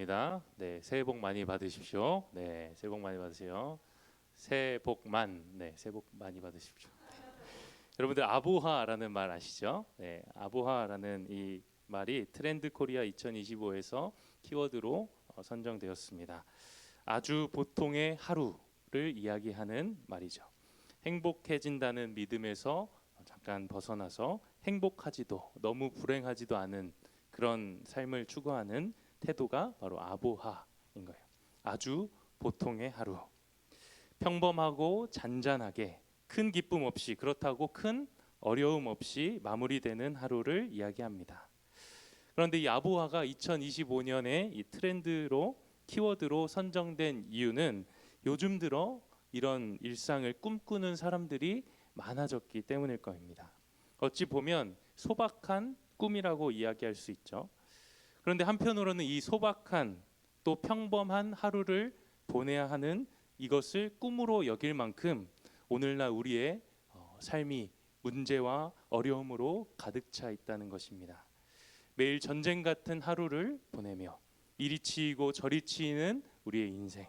축하합니다. 네, 새해 복 많이 받으십시오. 네, 새해 복 많이 받으세요. 새해 복만, 네, 새해 복 많이 받으십시오. 여러분들 아보하라는 말 아시죠? 네, 아보하라는 이 말이 트렌드 코리아 2025에서 키워드로 선정되었습니다. 아주 보통의 하루를 이야기하는 말이죠. 행복해진다는 믿음에서 잠깐 벗어나서 행복하지도 너무 불행하지도 않은 그런 삶을 추구하는 태도가 바로 아보하인 거예요. 아주 보통의 하루, 평범하고 잔잔하게 큰 기쁨 없이, 그렇다고 큰 어려움 없이 마무리되는 하루를 이야기합니다. 그런데 이 아보하가 2025년에 이 트렌드로 키워드로 선정된 이유는 요즘 들어 이런 일상을 꿈꾸는 사람들이 많아졌기 때문일 겁니다. 어찌 보면 소박한 꿈이라고 이야기할 수 있죠. 그런데 한편으로는 이 소박한 또 평범한 하루를 보내야 하는 이것을 꿈으로 여길 만큼 오늘날 우리의 삶이 문제와 어려움으로 가득 차 있다는 것입니다. 매일 전쟁 같은 하루를 보내며 이리 치이고 저리 치이는 우리의 인생,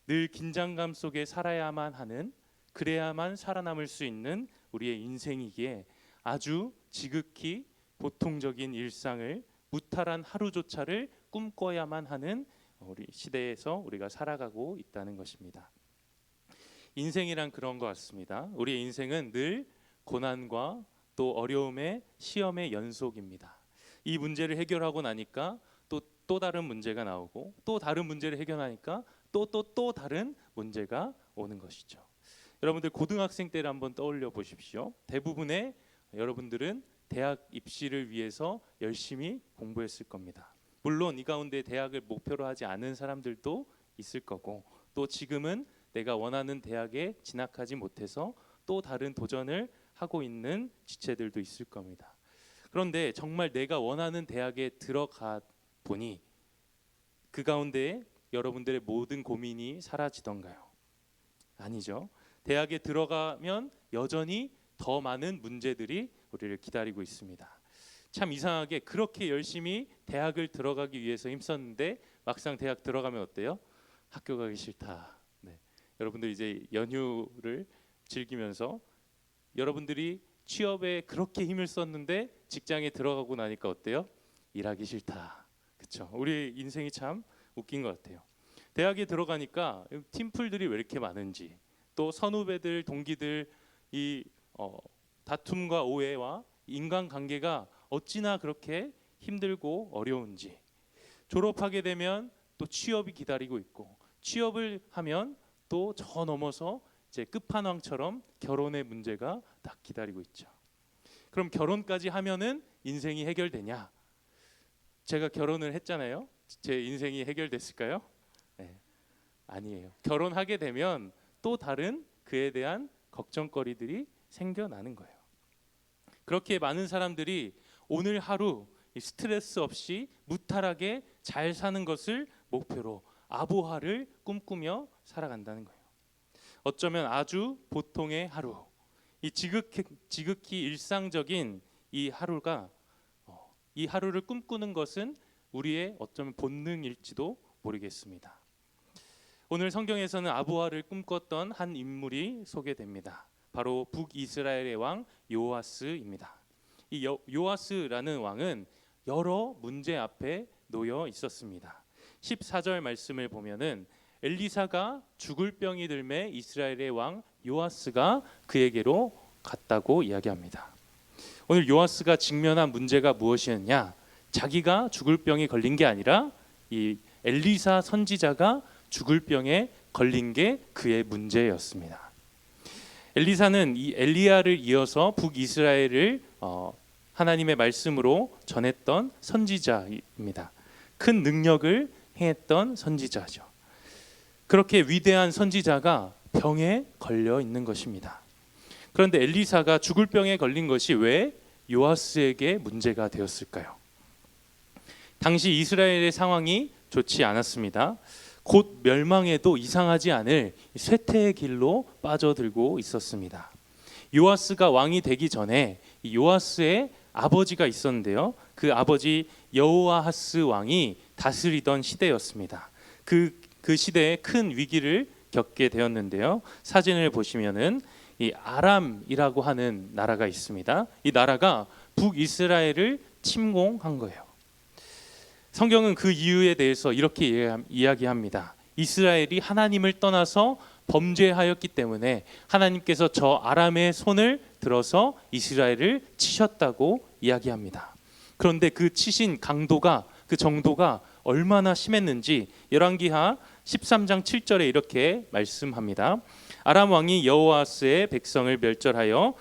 늘 긴장감 속에 살아야만 하는, 그래야만 살아남을 수 있는 우리의 인생이기에 아주 지극히 보통적인 일상을, 무탈한 하루조차를 꿈꿔야만 하는 우리 시대에서 우리가 살아가고 있다는 것입니다. 인생이란 그런 것 같습니다. 우리의 인생은 늘 고난과 또 어려움의 시험의 연속입니다. 이 문제를 해결하고 나니까 또 다른 문제가 나오고, 또 다른 문제를 해결하니까 또 다른 문제가 오는 것이죠. 여러분들 고등학생 때를 한번 떠올려 보십시오. 대부분의 여러분들은 대학 입시를 위해서 열심히 공부했을 겁니다. 물론 이 가운데 대학을 목표로 하지 않은 사람들도 있을 거고, 또 지금은 내가 원하는 대학에 진학하지 못해서 또 다른 도전을 하고 있는 지체들도 있을 겁니다. 그런데 정말 내가 원하는 대학에 들어가 보니 그 가운데 여러분들의 모든 고민이 사라지던가요? 아니죠. 대학에 들어가면 여전히 더 많은 문제들이 우리를 기다리고 있습니다. 참 이상하게 그렇게 열심히 대학을 들어가기 위해서 힘썼는데 막상 대학 들어가면 어때요? 학교 가기 싫다. 네. 여러분들 이제 연휴를 즐기면서 여러분들이 취업에 그렇게 힘을 썼는데 직장에 들어가고 나니까 어때요? 일하기 싫다. 그렇죠? 우리 인생이 참 웃긴 것 같아요. 대학에 들어가니까 팀플들이 왜 이렇게 많은지, 또 선후배들, 동기들 이 다툼과 오해와 인간관계가 어찌나 그렇게 힘들고 어려운지, 졸업하게 되면 또 취업이 기다리고 있고, 취업을 하면 또 저 넘어서 이제 끝판왕처럼 결혼의 문제가 딱 기다리고 있죠. 그럼 결혼까지 하면은 인생이 해결되냐? 제가 결혼을 했잖아요. 제 인생이 해결됐을까요? 네, 아니에요. 결혼하게 되면 또 다른 그에 대한 걱정거리들이 생겨나는 거예요. 그렇게 많은 사람들이 오늘 하루 스트레스 없이 무탈하게 잘 사는 것을 목표로 아보하를 꿈꾸며 살아간다는 거예요. 어쩌면 아주 보통의 하루, 이 지극히 일상적인 이 하루가 이 하루를 꿈꾸는 것은 우리의 어쩌면 본능일지도 모르겠습니다. 오늘 성경에서는 아보하를 꿈꿨던 한 인물이 소개됩니다. 바로 북이스라엘의 왕 요아스입니다. 이 요아스라는 왕은 여러 문제 앞에 놓여 있었습니다. 14절 말씀을 보면은 엘리사가 죽을 병이 들매 이스라엘의 왕 요아스가 그에게로 갔다고 이야기합니다. 오늘 요아스가 직면한 문제가 무엇이었냐? 자기가 죽을 병이 걸린 게 아니라 이 엘리사 선지자가 죽을 병에 걸린 게 그의 문제였습니다. 엘리사는 이 엘리야를 이어서 북이스라엘을 하나님의 말씀으로 전했던 선지자입니다. 큰 능력을 행했던 선지자죠. 그렇게 위대한 선지자가 병에 걸려 있는 것입니다. 그런데 엘리사가 죽을 병에 걸린 것이 왜 요아스에게 문제가 되었을까요? 당시 이스라엘의 상황이 좋지 않았습니다. 곧 멸망에도 이상하지 않을 쇠퇴의 길로 빠져들고 있었습니다. 요아스가 왕이 되기 전에 요아스의 아버지가 있었는데요. 그 아버지 여호아하스 왕이 다스리던 시대였습니다. 그 시대에 큰 위기를 겪게 되었는데요. 사진을 보시면은 이 아람이라고 하는 나라가 있습니다. 이 나라가 북이스라엘을 침공한 거예요. 성경은 그 이유에 대해서 이렇게 이야기합니다. 이스라엘이 하나님을 떠나서 범죄하였기 때문에 하나님께서 저 아람의 손을 들어서 이스라엘을 치셨다고 이야기합니다. 그런데 그 치신 강도가, 그 정도가 얼마나 심했는지 열왕기하 13장 7절에 이렇게 말씀합니다. 아람 왕이 여호아스의 백성을 멸절하여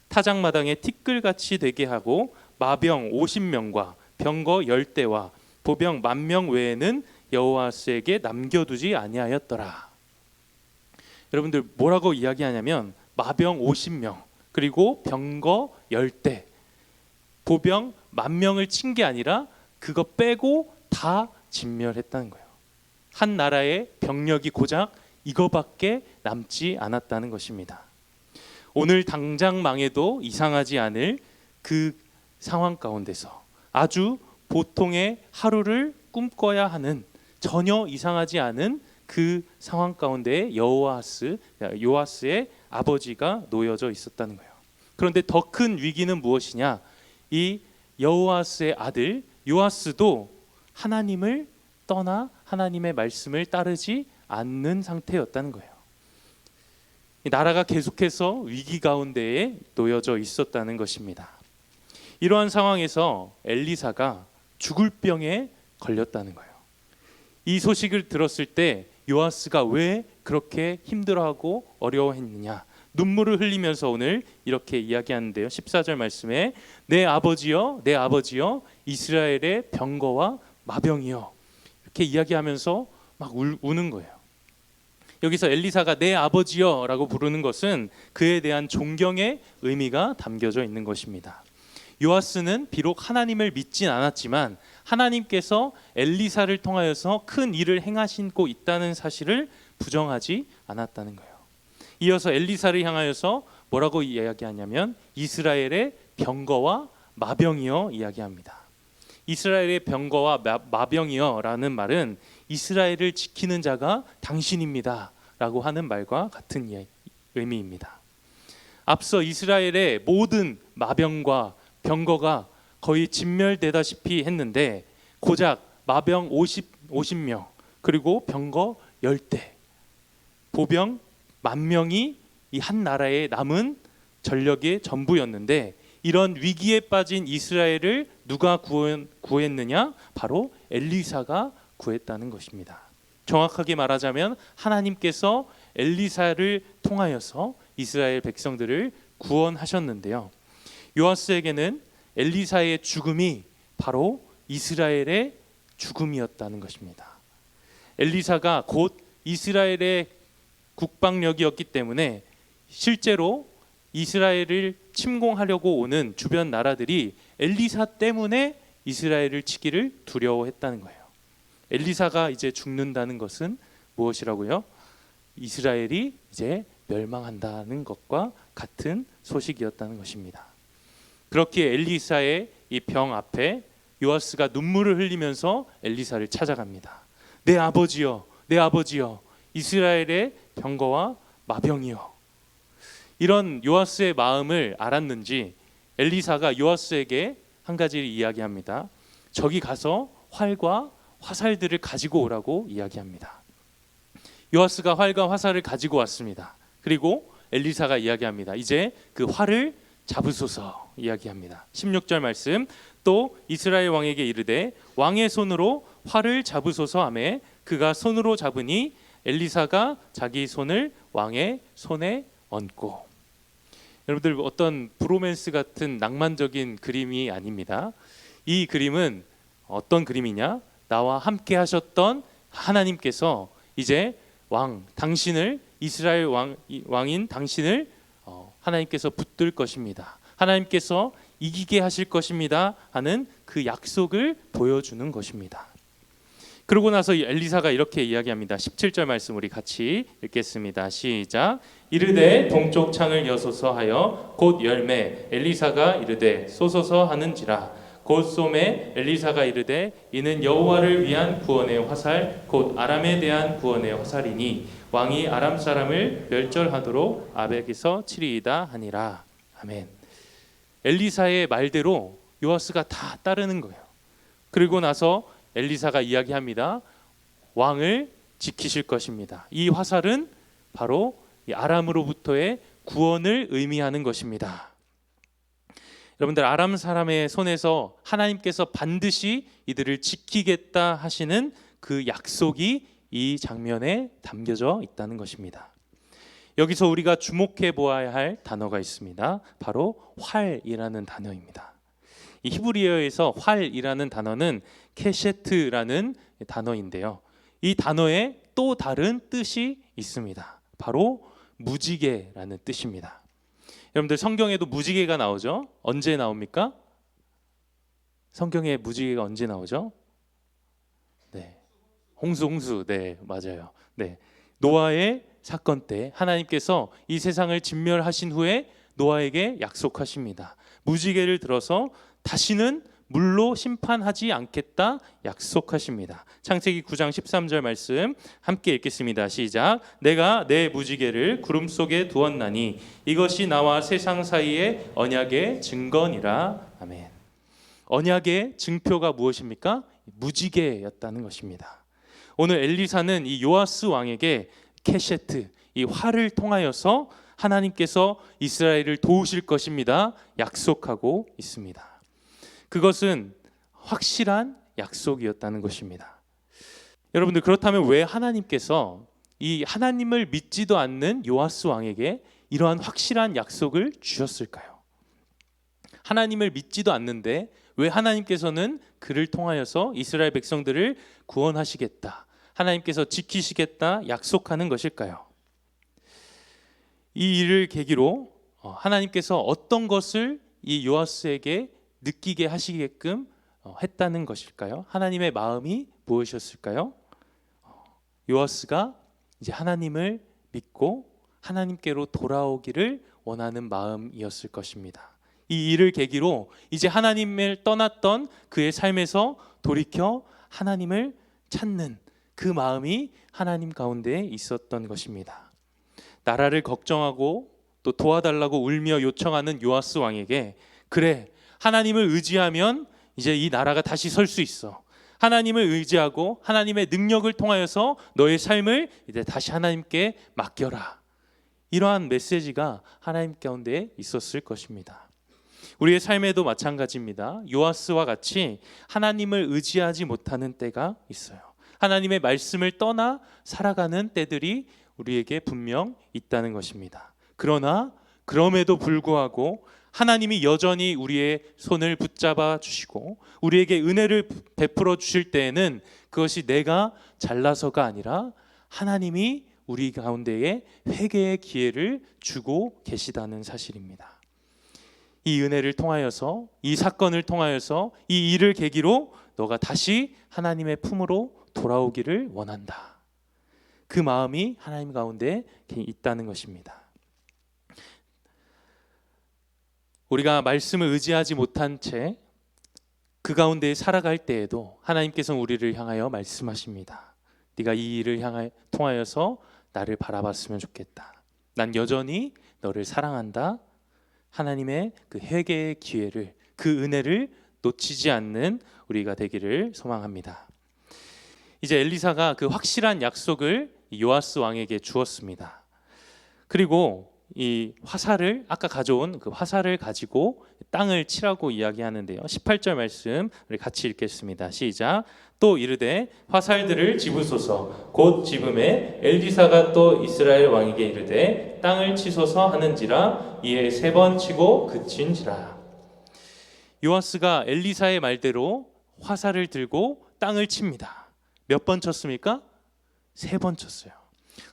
타작마당에 티끌같이 되게 하고 마병 50명과 병거 10대와 보병 10,000명 외에는 여호아스에게 남겨두지 아니하였더라. 여러분들 뭐라고 이야기하냐면 마병 50명 그리고 병거 10대 보병 10,000명을 친 게 아니라 그거 빼고 다 진멸했다는 거예요. 한 나라의 병력이 고작 이거밖에 남지 않았다는 것입니다. 오늘 당장 망해도 이상하지 않을 그 상황 가운데서 아주 보통의 하루를 꿈꿔야 하는 전혀 이상하지 않은 그 상황 가운데 요아스의 아버지가 놓여져 있었다는 거예요. 그런데 더 큰 위기는 무엇이냐? 이 여호아스의 아들 요아스도 하나님을 떠나 하나님의 말씀을 따르지 않는 상태였다는 거예요. 이 나라가 계속해서 위기 가운데에 놓여져 있었다는 것입니다. 이러한 상황에서 엘리사가 죽을 병에 걸렸다는 거예요. 이 소식을 들었을 때 요아스가 왜 그렇게 힘들어하고 어려워했느냐? 눈물을 흘리면서 오늘 이렇게 이야기하는데요. 14절 말씀에 내 아버지여 내 아버지여 이스라엘의 병거와 마병이여 이렇게 이야기하면서 막 우는 거예요. 여기서 엘리사가 내 아버지여 라고 부르는 것은 그에 대한 존경의 의미가 담겨져 있는 것입니다. 요아스는 비록 하나님을 믿진 않았지만 하나님께서 엘리사를 통하여서 큰 일을 행하시고 있다는 사실을 부정하지 않았다는 거예요. 이어서 엘리사를 향하여서 뭐라고 이야기하냐면 이스라엘의 병거와 마병이여 이야기합니다. 이스라엘의 병거와 마병이여 라는 말은 이스라엘을 지키는 자가 당신입니다 라고 하는 말과 같은 의미입니다. 앞서 이스라엘의 모든 마병과 병거가 거의 진멸되다시피 했는데 고작 마병 50명 그리고 병거 10대 보병 10,000명이 이 한 나라에 남은 전력의 전부였는데 이런 위기에 빠진 이스라엘을 누가 구했느냐? 바로 엘리사가 구했다는 것입니다. 정확하게 말하자면 하나님께서 엘리사를 통하여서 이스라엘 백성들을 구원하셨는데요. 요아스에게는 엘리사의 죽음이 바로 이스라엘의 죽음이었다는 것입니다. 엘리사가 곧 이스라엘의 국방력이었기 때문에 실제로 이스라엘을 침공하려고 오는 주변 나라들이 엘리사 때문에 이스라엘을 치기를 두려워했다는 거예요. 엘리사가 이제 죽는다는 것은 무엇이라고요? 이스라엘이 이제 멸망한다는 것과 같은 소식이었다는 것입니다. 그렇게 엘리사의 이 병 앞에 요아스가 눈물을 흘리면서 엘리사를 찾아갑니다. 내 아버지여, 내 아버지여, 이스라엘의 병거와 마병이여. 이런 요아스의 마음을 알았는지 엘리사가 요아스에게 한 가지를 이야기합니다. 저기 가서 활과 화살들을 가지고 오라고 이야기합니다. 요아스가 활과 화살을 가지고 왔습니다. 그리고 엘리사가 이야기합니다. 이제 그 활을 잡으소서 이야기합니다. 16절 말씀 또 이스라엘 왕에게 이르되 왕의 손으로 활을 잡으소서 하매 그가 손으로 잡으니 엘리사가 자기 손을 왕의 손에 얹고. 여러분들 어떤 브로맨스 같은 낭만적인 그림이 아닙니다. 이 그림은 어떤 그림이냐? 나와 함께 하셨던 하나님께서 이제 당신을 이스라엘 왕인 당신을 하나님께서 붙들 것입니다. 하나님께서 이기게 하실 것입니다 하는 그 약속을 보여주는 것입니다. 그러고 나서 엘리사가 이렇게 이야기합니다. 17절 말씀 우리 같이 읽겠습니다. 시작. 이르되 동쪽 창을 여소서 하여 곧 열매 엘리사가 이르되 쏘소서 하는지라 곧 솜에 엘리사가 이르되 이는 여호와를 위한 구원의 화살 곧 아람에 대한 구원의 화살이니 왕이 아람 사람을 멸절하도록 아벡에서 치리이다 하니라. 아멘. 엘리사의 말대로 요아스가 다 따르는 거예요. 그리고 나서 엘리사가 이야기합니다. 왕을 지키실 것입니다. 이 화살은 바로 이 아람으로부터의 구원을 의미하는 것입니다. 여러분들, 아람 사람의 손에서 하나님께서 반드시 이들을 지키겠다 하시는 그 약속이 이 장면에 담겨져 있다는 것입니다. 여기서 우리가 주목해 보아야 할 단어가 있습니다. 바로 활이라는 단어입니다. 이 히브리어에서 활이라는 단어는 케셰트라는 단어인데요. 이 단어에 또 다른 뜻이 있습니다. 바로 무지개라는 뜻입니다. 여러분들, 성경에도 무지개가 나오죠? 언제 나옵니까? 성경에 무지개가 언제 나오죠? 네, 홍수. 네, 맞아요. 네, 노아의 사건 때 하나님께서 이 세상을 진멸하신 후에 노아에게 약속하십니다. 무지개를 들어서 다시는 물로 심판하지 않겠다 약속하십니다. 창세기 9장 13절 말씀 함께 읽겠습니다. 시작. 내가 내 무지개를 구름 속에 두었나니 이것이 나와 세상 사이의 언약의 증거니라. 아멘. 언약의 증표가 무엇입니까? 무지개였다는 것입니다. 오늘 엘리사는 이 요아스 왕에게 케셰트, 이 활을 통하여서 하나님께서 이스라엘을 도우실 것입니다 약속하고 있습니다. 그것은 확실한 약속이었다는 것입니다. 여러분들, 그렇다면 왜 하나님께서 이 하나님을 믿지도 않는 요아스 왕에게 이러한 확실한 약속을 주셨을까요? 하나님을 믿지도 않는데 왜 하나님께서는 그를 통하여서 이스라엘 백성들을 구원하시겠다, 하나님께서 지키시겠다 약속하는 것일까요? 이 일을 계기로 하나님께서 어떤 것을 이 요아스에게 느끼게 하시게끔 했다는 것일까요? 하나님의 마음이 무엇이었을까요? 요아스가 이제 하나님을 믿고 하나님께로 돌아오기를 원하는 마음이었을 것입니다. 이 일을 계기로 이제 하나님을 떠났던 그의 삶에서 돌이켜 하나님을 찾는 그 마음이 하나님 가운데 있었던 것입니다. 나라를 걱정하고 또 도와달라고 울며 요청하는 요아스 왕에게, 그래, 하나님을 의지하면 이제 이 나라가 다시 설 수 있어. 하나님을 의지하고 하나님의 능력을 통하여서 너의 삶을 이제 다시 하나님께 맡겨라. 이러한 메시지가 하나님 가운데 있었을 것입니다. 우리의 삶에도 마찬가지입니다. 요아스와 같이 하나님을 의지하지 못하는 때가 있어요. 하나님의 말씀을 떠나 살아가는 때들이 우리에게 분명 있다는 것입니다. 그러나 그럼에도 불구하고 하나님이 여전히 우리의 손을 붙잡아 주시고 우리에게 은혜를 베풀어 주실 때에는 그것이 내가 잘나서가 아니라 하나님이 우리 가운데에 회개의 기회를 주고 계시다는 사실입니다. 이 은혜를 통하여서, 이 사건을 통하여서, 이 일을 계기로 너가 다시 하나님의 품으로 돌아오기를 원한다. 그 마음이 하나님 가운데 있다는 것입니다. 우리가 말씀을 의지하지 못한 채 그 가운데 살아갈 때에도 하나님께서는 우리를 향하여 말씀하십니다. 네가 이 일을 통하여서 나를 바라봤으면 좋겠다. 난 여전히 너를 사랑한다. 하나님의 그 회개의 기회를, 그 은혜를 놓치지 않는 우리가 되기를 소망합니다. 이제 엘리사가 그 확실한 약속을 요아스 왕에게 주었습니다. 그리고 이 화살을, 아까 가져온 그 화살을 가지고 땅을 치라고 이야기하는데요. 18절 말씀 우리 같이 읽겠습니다. 시작. 또 이르되 화살들을 집으소서. 곧 집음에 엘리사가 또 이스라엘 왕에게 이르되 땅을 치소서 하는지라. 이에 3번 치고 그친지라. 요아스가 엘리사의 말대로 화살을 들고 땅을 칩니다. 몇 번 쳤습니까? 3번 쳤어요.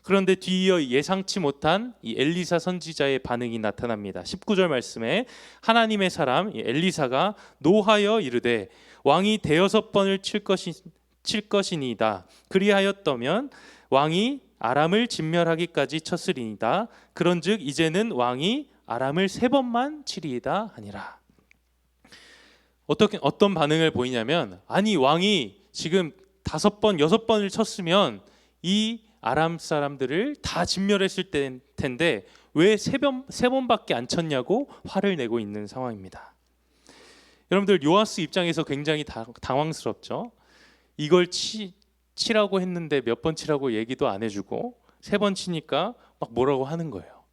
그런데 뒤이어 예상치 못한 이 엘리사 선지자의 반응이 나타납니다. 19절 말씀에 하나님의 사람 엘리사가 노하여 이르되 왕이 6번을 칠 것이니이다. 그리하였더면 왕이 아람을 진멸하기까지 쳤으리이다. 그런즉 이제는 왕이 아람을 3번만 치리이다 하니라. 어떤 반응을 보이냐면, 아니 왕이 지금 5번, 6번을 쳤으면 이 아람 사람들을 다 진멸했을 텐데 왜 세 번밖에 안 쳤냐고 화를 내고 있는 상황입니다. 여러분들, 요아스 입장에서 굉장히 당황스럽죠. 이걸 치라고 했는데 몇 번 치라고 얘기도 안 해주고 3번 치니까 막 뭐라고 하는 거예요.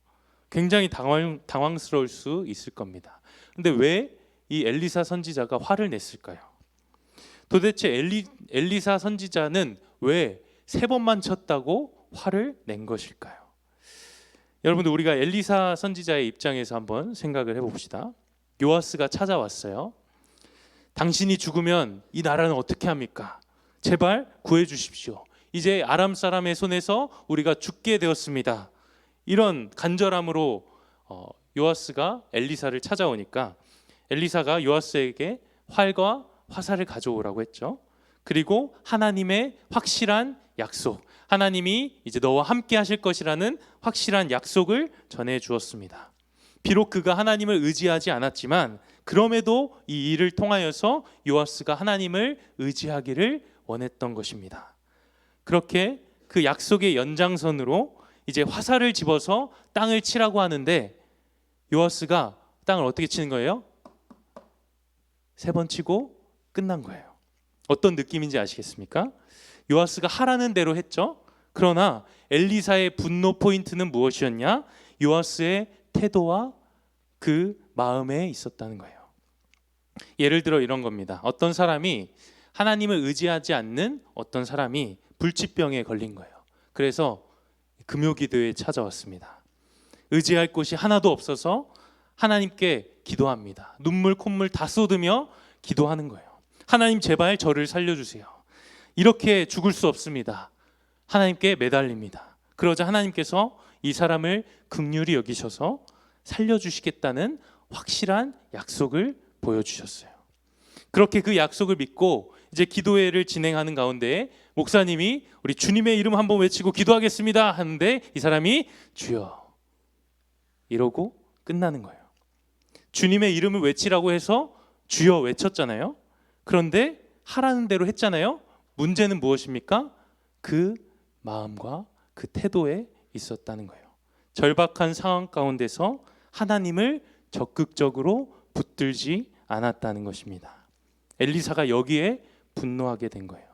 굉장히 당황스러울 수 있을 겁니다. 근데 왜 이 엘리사 선지자가 화를 냈을까요? 도대체 엘리사 선지자는 왜 3번만 쳤다고 화를 낸 것일까요? 여러분들, 우리가 엘리사 선지자의 입장에서 한번 생각을 해봅시다. 요아스가 찾아왔어요. 당신이 죽으면 이 나라는 어떻게 합니까? 제발 구해 주십시오. 이제 아람 사람의 손에서 우리가 죽게 되었습니다. 이런 간절함으로 요아스가 엘리사를 찾아오니까 엘리사가 요아스에게 활과 화살을 가져오라고 했죠. 그리고 하나님의 확실한 약속, 하나님이 이제 너와 함께 하실 것이라는 확실한 약속을 전해 주었습니다. 비록 그가 하나님을 의지하지 않았지만 그럼에도 이 일을 통하여서 요아스가 하나님을 의지하기를 원했던 것입니다. 그렇게 그 약속의 연장선으로 이제 화살을 집어서 땅을 치라고 하는데 요아스가 땅을 어떻게 치는 거예요? 3번 치고 끝난 거예요. 어떤 느낌인지 아시겠습니까? 요아스가 하라는 대로 했죠. 그러나 엘리사의 분노 포인트는 무엇이었냐? 요아스의 태도와 그 마음에 있었다는 거예요. 예를 들어 이런 겁니다. 어떤 사람이 하나님을 의지하지 않는 어떤 사람이 불치병에 걸린 거예요. 그래서 금요기도에 찾아왔습니다. 의지할 곳이 하나도 없어서 하나님께 기도합니다. 눈물 콧물 다 쏟으며 기도하는 거예요. 하나님, 제발 저를 살려주세요. 이렇게 죽을 수 없습니다. 하나님께 매달립니다. 그러자 하나님께서 이 사람을 긍휼히 여기셔서 살려주시겠다는 확실한 약속을 보여주셨어요. 그렇게 그 약속을 믿고 이제 기도회를 진행하는 가운데 목사님이 우리 주님의 이름 한번 외치고 기도하겠습니다 하는데 이 사람이 주여 이러고 끝나는 거예요. 주님의 이름을 외치라고 해서 주여 외쳤잖아요. 그런데 하라는 대로 했잖아요. 문제는 무엇입니까? 그 마음과 그 태도에 있었다는 거예요. 절박한 상황 가운데서 하나님을 적극적으로 붙들지 않았다는 것입니다. 엘리사가 여기에 분노하게 된 거예요.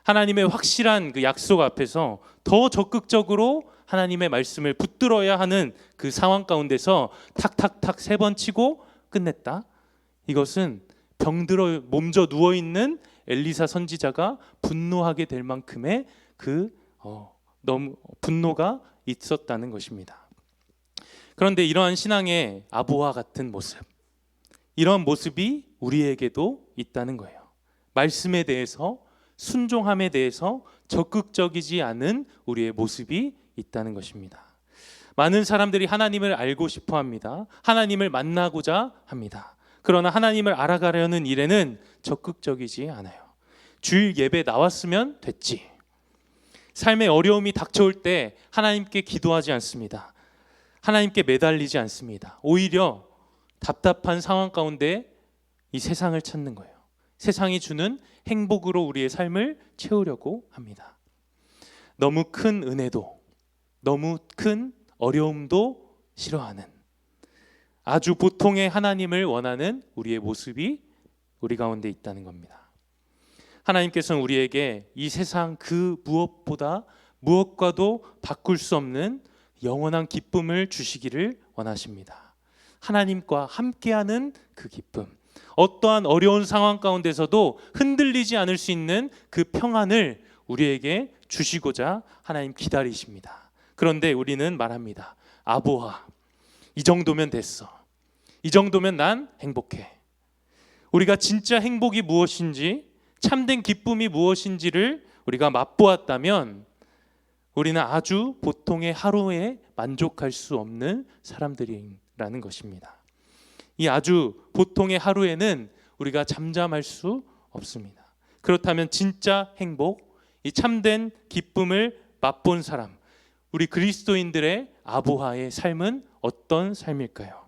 하나님의 확실한 그 약속 앞에서 더 적극적으로 하나님의 말씀을 붙들어야 하는 그 상황 가운데서 탁탁탁 3번 치고 끝냈다. 이것은 병들어 몸져 누워 있는 엘리사 선지자가 분노하게 될 만큼의 너무 분노가 있었다는 것입니다. 그런데 이러한 신앙의 아부와 같은 모습, 이런 모습이 우리에게도 있다는 거예요. 말씀에 대해서, 순종함에 대해서 적극적이지 않은 우리의 모습이 있다는 것입니다. 많은 사람들이 하나님을 알고 싶어 합니다. 하나님을 만나고자 합니다. 그러나 하나님을 알아가려는 일에는 적극적이지 않아요. 주일 예배 나왔으면 됐지. 삶의 어려움이 닥쳐올 때 하나님께 기도하지 않습니다. 하나님께 매달리지 않습니다. 오히려 답답한 상황 가운데 이 세상을 찾는 거예요. 세상이 주는 행복으로 우리의 삶을 채우려고 합니다. 너무 큰 은혜도, 너무 큰 어려움도 싫어하는, 아주 보통의 하나님을 원하는 우리의 모습이 우리 가운데 있다는 겁니다. 하나님께서는 우리에게 이 세상 그 무엇과도 바꿀 수 없는 영원한 기쁨을 주시기를 원하십니다. 하나님과 함께하는 그 기쁨, 어떠한 어려운 상황 가운데서도 흔들리지 않을 수 있는 그 평안을 우리에게 주시고자 하나님 기다리십니다. 그런데 우리는 말합니다. 아보아, 이 정도면 됐어. 이 정도면 난 행복해. 우리가 진짜 행복이 무엇인지, 참된 기쁨이 무엇인지를 우리가 맛보았다면 우리는 아주 보통의 하루에 만족할 수 없는 사람들이라는 것입니다. 이 아주 보통의 하루에는 우리가 잠잠할 수 없습니다. 그렇다면 진짜 행복, 이 참된 기쁨을 맛본 사람, 우리 그리스도인들의 아보하의 삶은 어떤 삶일까요?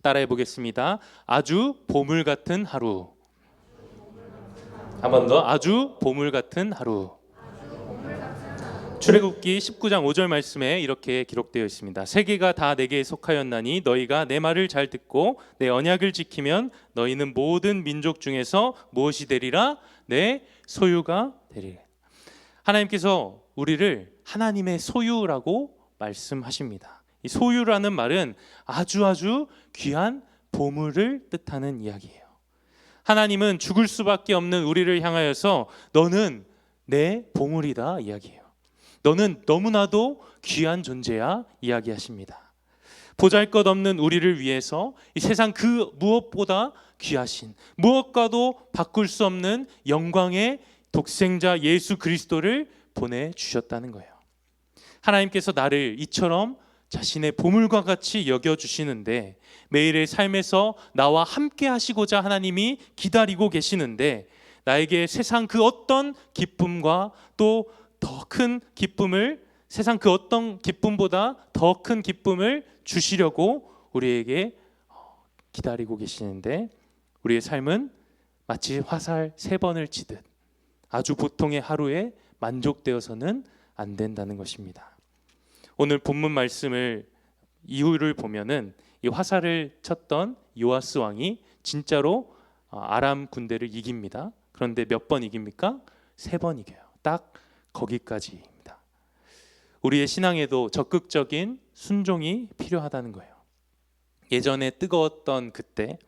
따라해 보겠습니다. 아주 보물 같은 하루. 한 번 더. 아주 보물 같은 하루. 출애굽기 19장 5절 말씀에 이렇게 기록되어 있습니다. 세계가 다 내게 속하였나니 너희가 내 말을 잘 듣고 내 언약을 지키면 너희는 모든 민족 중에서 무엇이 되리라? 내 소유가 되리라. 하나님께서 우리를 하나님의 소유라고 말씀하십니다. 이 소유라는 말은 아주 귀한 보물을 뜻하는 이야기예요. 하나님은 죽을 수밖에 없는 우리를 향하여서 너는 내 보물이다 이야기해요. 너는 너무나도 귀한 존재야 이야기하십니다. 보잘것없는 우리를 위해서 이 세상 그 무엇보다 귀하신, 무엇과도 바꿀 수 없는 영광의 독생자 예수 그리스도를 보내주셨다는 거예요. 하나님께서 나를 이처럼 자신의 보물과 같이 여겨주시는데, 매일의 삶에서 나와 함께 하시고자 하나님이 기다리고 계시는데, 나에게 세상 그 어떤 기쁨과 또 더 큰 기쁨을, 세상 그 어떤 기쁨보다 더 큰 기쁨을 주시려고 우리에게 기다리고 계시는데, 우리의 삶은 마치 화살 3번을 치듯 아주 보통의 하루에 만족되어서는 안 된다는 것입니다. 오늘 본문 말씀을 이유를 보면은 이 화살을 쳤던 요아스 왕이 진짜로 아람 군대를 이깁니다. 그런데 몇 번 이깁니까? 3번 이겨요. 딱 거기까지입니다. 우리의 신앙에도 적극적인 순종이 필요하다는 거예요. 예전에 뜨거웠던 그때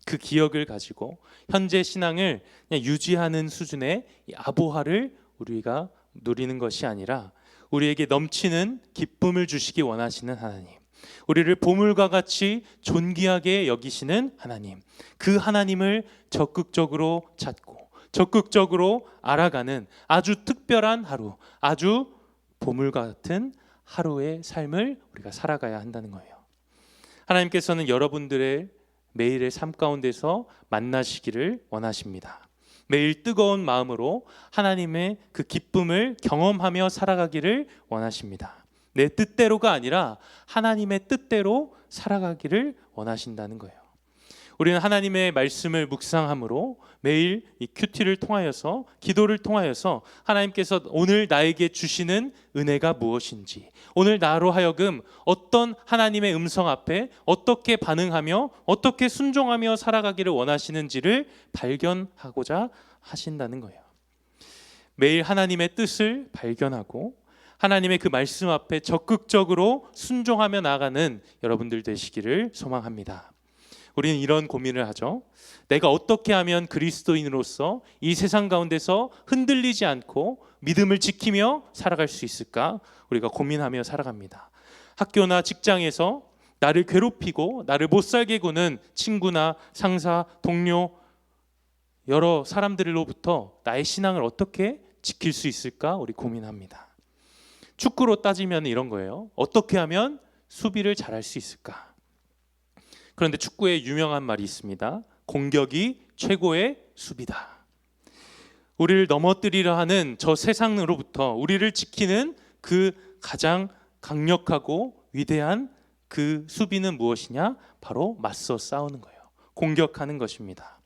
그 기억을 가지고 현재 신앙을 그냥 유지하는 수준의 이 아보하를 우리가 누리는 것이 아니라 우리에게 넘치는 기쁨을 주시기 원하시는 하나님, 우리를 보물과 같이 존귀하게 여기시는 하나님, 그 하나님을 적극적으로 찾고 적극적으로 알아가는 아주 특별한 하루, 아주 보물 같은 하루의 삶을 우리가 살아가야 한다는 거예요. 하나님께서는 여러분들의 매일의 삶 가운데서 만나시기를 원하십니다. 매일 뜨거운 마음으로 하나님의 그 기쁨을 경험하며 살아가기를 원하십니다. 내 뜻대로가 아니라 하나님의 뜻대로 살아가기를 원하신다는 거예요. 우리는 하나님의 말씀을 묵상함으로 매일 이 큐티를 통하여서, 기도를 통하여서 하나님께서 오늘 나에게 주시는 은혜가 무엇인지, 오늘 나로 하여금 어떤 하나님의 음성 앞에 어떻게 반응하며 어떻게 순종하며 살아가기를 원하시는지를 발견하고자 하신다는 거예요. 매일 하나님의 뜻을 발견하고 하나님의 그 말씀 앞에 적극적으로 순종하며 나아가는 여러분들 되시기를 소망합니다. 우리는 이런 고민을 하죠. 내가 어떻게 하면 그리스도인으로서 이 세상 가운데서 흔들리지 않고 믿음을 지키며 살아갈 수 있을까? 우리가 고민하며 살아갑니다. 학교나 직장에서 나를 괴롭히고 나를 못 살게 구는 친구나 상사, 동료, 여러 사람들로부터 나의 신앙을 어떻게 지킬 수 있을까? 우리 고민합니다. 축구로 따지면 이런 거예요. 어떻게 하면 수비를 잘할 수 있을까? 그런데 축구에 유명한 말이 있습니다. 공격이 최고의 수비다. 우리를 넘어뜨리려 하는 저 세상으로부터 우리를 지키는 그 가장 강력하고 위대한 그 수비는 무엇이냐? 바로 맞서 싸우는 거예요. 공격하는 것입니다.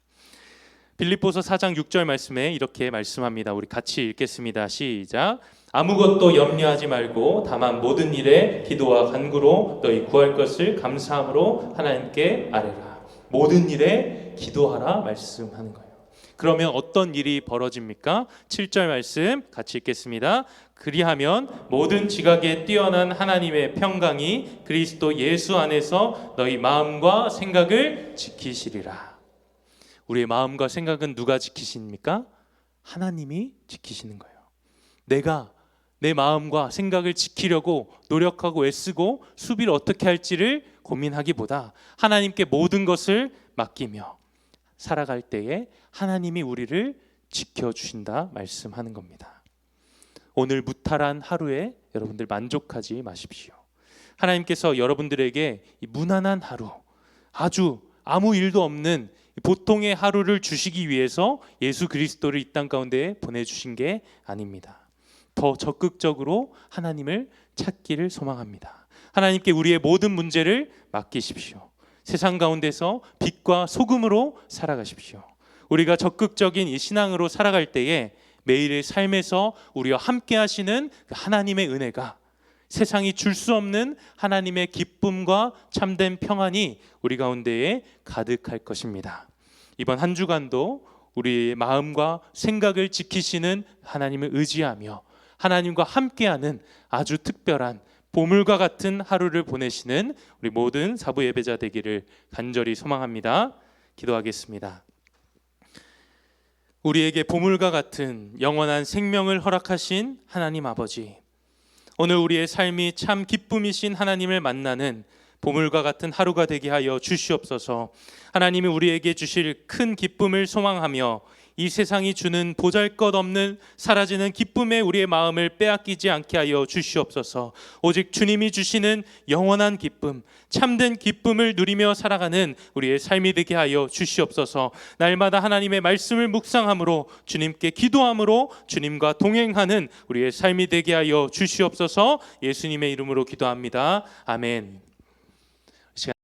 빌립보서 4장 6절 말씀에 이렇게 말씀합니다. 우리 같이 읽겠습니다. 시작. 아무것도 염려하지 말고 다만 모든 일에 기도와 간구로 너희 구할 것을 감사함으로 하나님께 아뢰라. 모든 일에 기도하라 말씀하는 거예요. 그러면 어떤 일이 벌어집니까? 7절 말씀 같이 읽겠습니다. 그리하면 모든 지각에 뛰어난 하나님의 평강이 그리스도 예수 안에서 너희 마음과 생각을 지키시리라. 우리의 마음과 생각은 누가 지키십니까? 하나님이 지키시는 거예요. 내가 내 마음과 생각을 지키려고 노력하고 애쓰고 수비를 어떻게 할지를 고민하기보다 하나님께 모든 것을 맡기며 살아갈 때에 하나님이 우리를 지켜주신다 말씀하는 겁니다. 오늘 무탈한 하루에 여러분들 만족하지 마십시오. 하나님께서 여러분들에게 이 무난한 하루, 아주 아무 일도 없는 보통의 하루를 주시기 위해서 예수 그리스도를 이 땅 가운데 보내주신 게 아닙니다. 더 적극적으로 하나님을 찾기를 소망합니다. 하나님께 우리의 모든 문제를 맡기십시오. 세상 가운데서 빛과 소금으로 살아가십시오. 우리가 적극적인 이 신앙으로 살아갈 때에 매일의 삶에서 우리와 함께 하시는 하나님의 은혜가, 세상이 줄 수 없는 하나님의 기쁨과 참된 평안이 우리 가운데에 가득할 것입니다. 이번 한 주간도 우리의 마음과 생각을 지키시는 하나님을 의지하며 하나님과 함께하는 아주 특별한 보물과 같은 하루를 보내시는 우리 모든 사부 예배자 되기를 간절히 소망합니다. 기도하겠습니다. 우리에게 보물과 같은 영원한 생명을 허락하신 하나님 아버지, 오늘 우리의 삶이 참 기쁨이신 하나님을 만나는 보물과 같은 하루가 되게 하여 주시옵소서. 하나님이 우리에게 주실 큰 기쁨을 소망하며 이 세상이 주는 보잘것없는 사라지는 기쁨에 우리의 마음을 빼앗기지 않게 하여 주시옵소서. 오직 주님이 주시는 영원한 기쁨, 참된 기쁨을 누리며 살아가는 우리의 삶이 되게 하여 주시옵소서. 날마다 하나님의 말씀을 묵상함으로, 주님께 기도함으로 주님과 동행하는 우리의 삶이 되게 하여 주시옵소서. 예수님의 이름으로 기도합니다. 아멘.